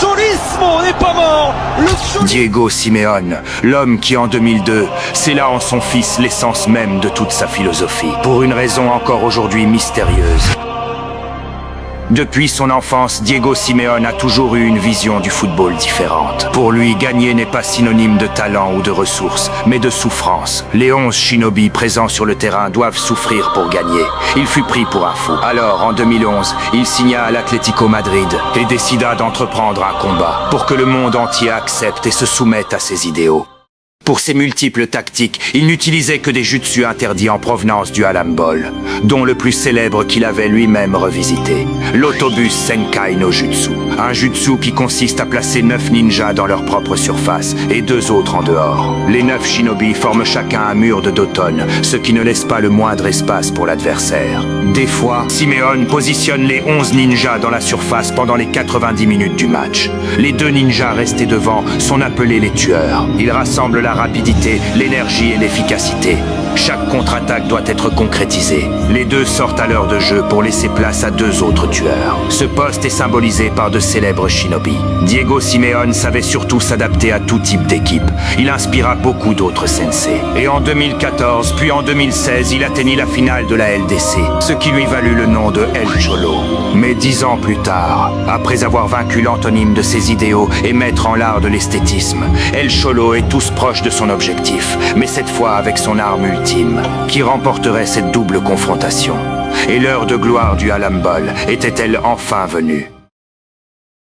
Cholismo n'est pas mort. Diego Simeone, l'homme qui en 2002 scella en son fils l'essence même de toute sa philosophie, pour une raison encore aujourd'hui mystérieuse. Depuis son enfance, Diego Simeone a toujours eu une vision du football différente. Pour lui, gagner n'est pas synonyme de talent ou de ressources, mais de souffrance. Les 11 shinobi présents sur le terrain doivent souffrir pour gagner. Il fut pris pour un fou. Alors, en 2011, il signa à l'Atlético Madrid et décida d'entreprendre un combat pour que le monde entier accepte et se soumette à ses idéaux. Pour ses multiples tactiques, il n'utilisait que des jutsu interdits en provenance du Alambol, dont le plus célèbre qu'il avait lui-même revisité, l'autobus Senkai no Jutsu. Un jutsu qui consiste à placer 9 ninjas dans leur propre surface et 2 autres en dehors. Les 9 shinobi forment chacun un mur de Doton, ce qui ne laisse pas le moindre espace pour l'adversaire. Des fois, Simeone positionne les 11 ninjas dans la surface pendant les 90 minutes du match. Les 2 ninjas restés devant sont appelés les tueurs. Ils rassemblent la rapidité, l'énergie et l'efficacité. Chaque contre-attaque doit être concrétisée. Les 2 sortent à l'heure de jeu pour laisser place à 2 autres tueurs. Ce poste est symbolisé par de célèbres shinobi. Diego Simeone savait surtout s'adapter à tout type d'équipe. Il inspira beaucoup d'autres sensei. Et en 2014, puis en 2016, il atteignit la finale de la LDC, ce qui lui valut le nom de El Cholo. Mais 10 ans plus tard, après avoir vaincu l'antonyme de ses idéaux et maître en l'art de l'esthétisme, El Cholo est tous proche de son objectif, mais cette fois avec son arme ultime, qui remporterait cette double confrontation. Et l'heure de gloire du Alambol était-elle enfin venue?